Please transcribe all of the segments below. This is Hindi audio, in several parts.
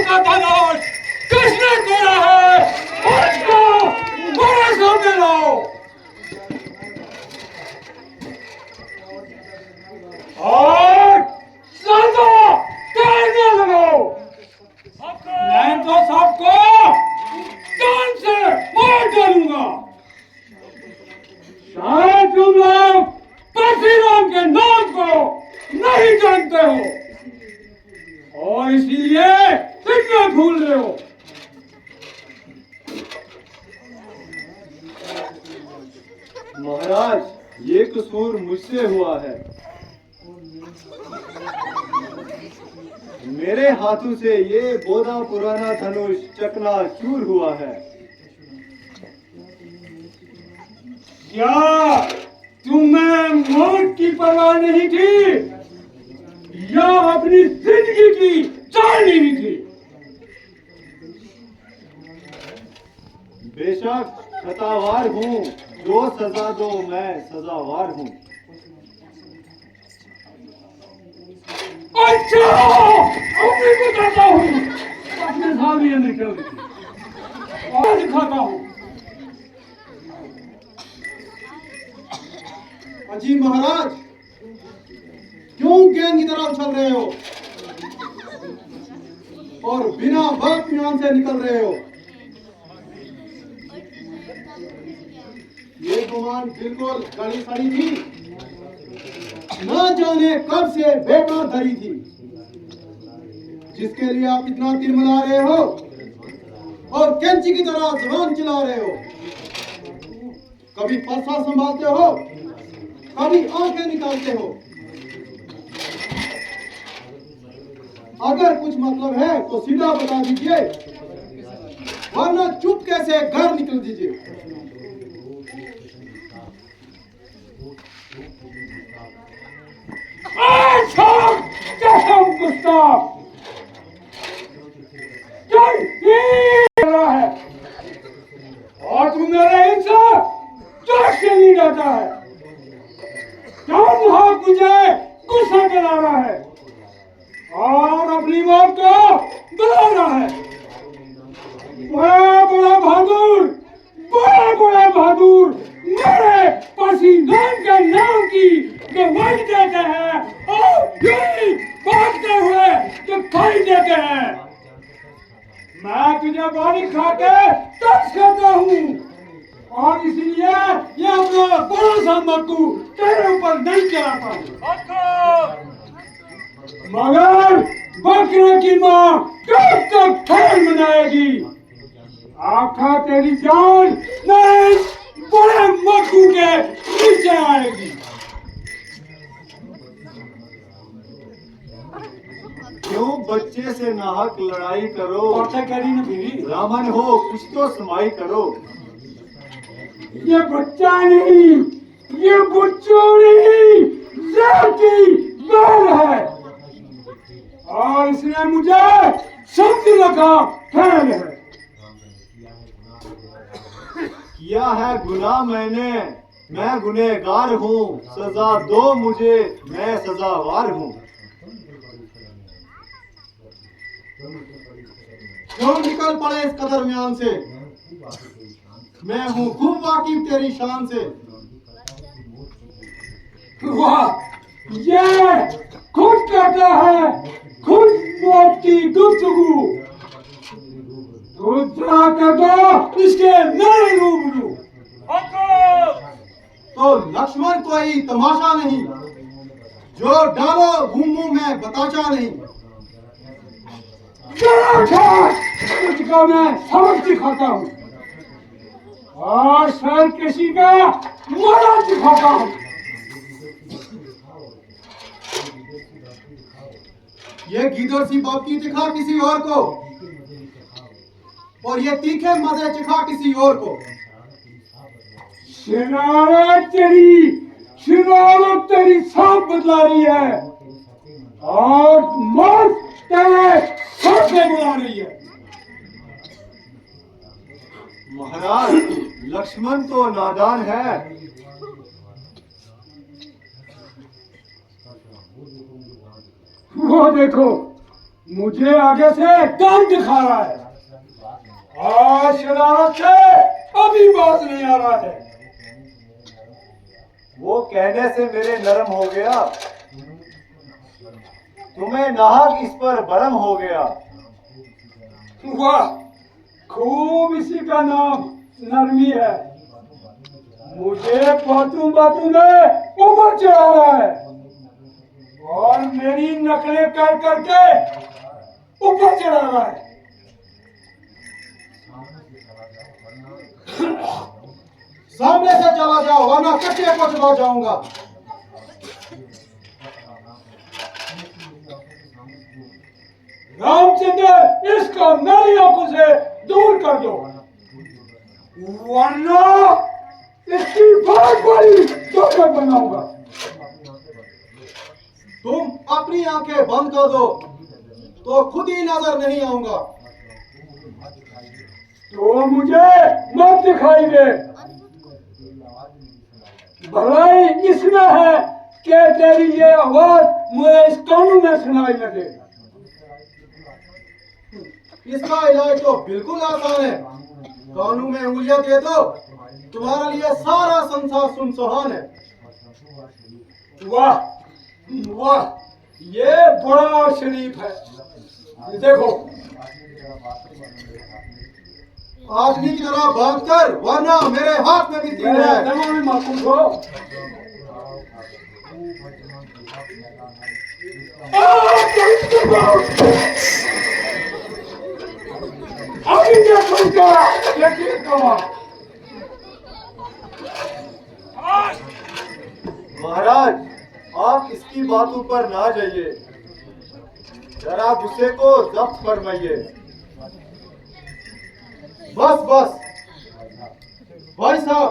का धनुष किसने तोड़ा है उसको मेरे सामने लाओ। और साधा तैरने लगाओ, मैं तो सबको जान से मार डालूंगा। शायद तुम लोग परशुराम के नाम को नहीं जानते हो और इसीलिए इतना भूल रहे हो। महाराज, ये कसूर मुझसे हुआ है। मेरे हाथों से ये बोधा पुराना धनुष चकनाचूर हुआ है। क्या तुम्हें मौत की परवाह नहीं थी या अपनी जिंदगी की जान नहीं थी? बेशक खतावार हूँ, जो सजा दो मैं सजावार हूँ। अच्छा, अभी बताता हूँ। अपने सामने निकल और दिखाता हूँ। अजी महाराज, क्यों गेंद की तरह उछल रहे हो और बिना वक्त म्यान से निकल रहे हो? ये गुमान बिल्कुल गली सड़ी थी, न जाने कब से बेकार धरी थी, जिसके लिए आप इतना तिरमिला रहे हो और कैंची की तरह जुबान चला रहे हो। कभी फरसा संभालते हो, कभी आंखें निकालते हो। अगर कुछ मतलब है तो सीधा बता दीजिए, वरना चुप कैसे घर निकल दीजिए। और तू मेरे इनसे कैसे नहीं डरता है? क्यों हाथ मुझे गुस्सा दिला रहा है और अपनी मौत को बुला रहा है? बड़ा बड़ा बहादुर, बड़ा बड़ा बहादुर मेरे पसीनान के नाम की गवाही देते हैं और यही भागते हुए दिखाई देते हैं। मैं तुझे बारी खा के तरस करता हूँ और इसलिए ये अपना बड़ा सा मक्कू तेरे ऊपर नहीं चलाता हूँ। मगर बकरे की माँ कब तक खेल मनाएगी? आखिर तेरी जान नहीं बड़े मक्कू के नीचे आएगी। क्यों बच्चे से नाहक लड़ाई करो? ब्राह्मण हो, कुछ तो समाई करो। ये बच्चा नहीं, ये बुच्चू नहीं, जाति बैल है और इसने मुझे शब्द रखा खेल है। किया है गुनाह मैंने, मैं गुनहगार हूँ, सजा दो मुझे, मैं सजावार हूँ। क्यों निकल पड़े इस कदर म्यान से? मैं हूँ खूब वाकिफ तेरी शान से। वाह, ये खुद कहता है खुद मौत की गुफ्तगू। तो जाकर दो इसके मेरे रूबरू। तो लक्ष्मण कोई तमाशा नहीं, जो डालो मुंह में बताचा नहीं। तुझको मैं सबक सिखाता हूँ और सर किसी का मरा सिखाता हूँ। ये गीदड़ सी बाप की दिखा किसी और को और ये तीखे मजे चिखा किसी और को। शरारत तेरी सांप बदला रही है और मौत तेरे सर से बुला रही है। महाराज, लक्ष्मण तो नादान है। वो देखो मुझे आगे से दम दिखा रहा है और शरारत से अभी बात नहीं आ रहा है। वो कहने से मेरे नरम हो गया, तुम्हें नाहक इस पर भरम हो गया। वाह, खूब इसी का नाम नरमी है। मुझे बातों बातों में ऊपर चढ़ा रहा है और मेरी नकलें कर करके ऊपर चढ़ा रहा है। सामने से चला जाओ वरना कट्टे को चला जाऊंगा। रामचंद्र, इसको मेरी आंखों से दूर कर दो वरना इसकी बहुत बड़ी चौखट बनाऊंगा। तुम अपनी आंखें बंद कर दो तो खुद ही नजर नहीं आऊंगा। तो मुझे मत दिखाई दे। भलाई इसमें है कि तेरी ये आवाज मुझे इस कानून में सुनाई न दे। इसका इलाज तो बिल्कुल आसान है। कानून में उंगलियां दे दो, तुम्हारे लिए सारा संसार सुनसुहान है। वाह वाह, ये बड़ा शरीफ है। देखो, आदमी की तरह बांध कर वरना मेरे हाथ में भी तीर मेरे है। दमा में मासूम हो। अभी देखो क्या ये कमा। महाराज, आप इसकी बातों पर ना जाइए, जरा गुस्से को जब्त फरमाइए। बस बस भाई साहब,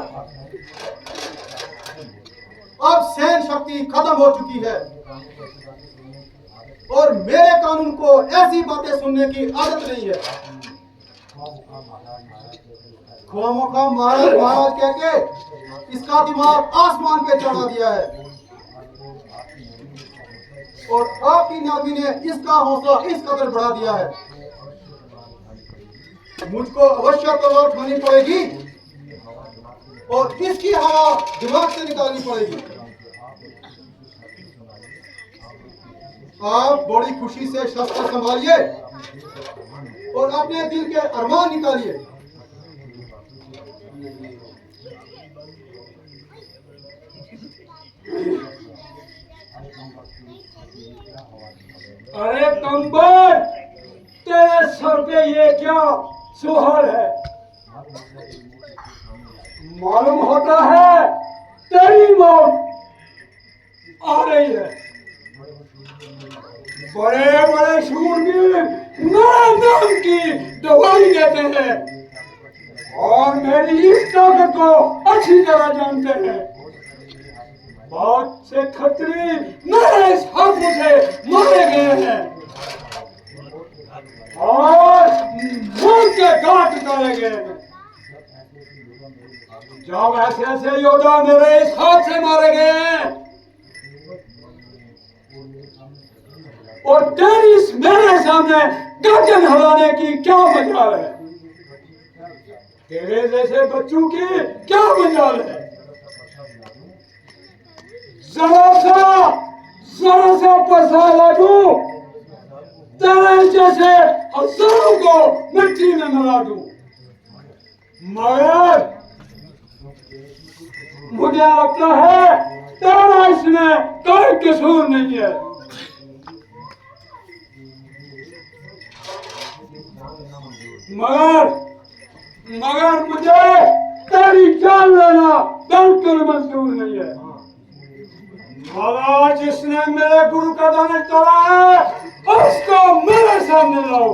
अब सहन शक्ति खत्म हो चुकी है और मेरे कानून को ऐसी बातें सुनने की आदत नहीं है। खामोखा महाराज महाराज कह के इसका दिमाग आसमान पे चढ़ा दिया है और आपकी नामी ने इसका हौसला इस कदर बढ़ा दिया है। मुझको अवश्य तलवार उठानी पड़ेगी और इसकी हवा दिमाग से निकालनी पड़ेगी। आप बड़ी खुशी से शस्त्र संभालिए और अपने दिल के अरमान निकालिए। अरे कंबर, तेरे सर पे ये क्या सुहार है? मालूम होता है तेरी मौत आ रही है। बड़े बड़े शूरवीर मेरे नाम की दवाई देते हैं और मेरी इस ताकत को अच्छी तरह जानते हैं। बहुत से खतरी मेरे इस हाथों से मारे गए हैं और मुंह के गांठ उतारे गए हैं। जब ऐसे ऐसे योद्धा मेरे इस हाथ से मारे गए हैं और तेरी इस मेरे सामने गर्दन हिलाने की क्या मजाल है? तेरे जैसे बच्चों की क्या मजाल है? जरा सा पैसा लागू, तेरे जैसे हजारों को मिट्टी में मिला दूं। मगर मुझे लगता है तेरा इसमें कोई कसूर नहीं है। मगर मुझे तेरी जान लेना बिल्कुल मंजूर नहीं है। मगर जिसने मेरे गुरु का दानिश तोड़ा है उसको मेरे सामने लाओ।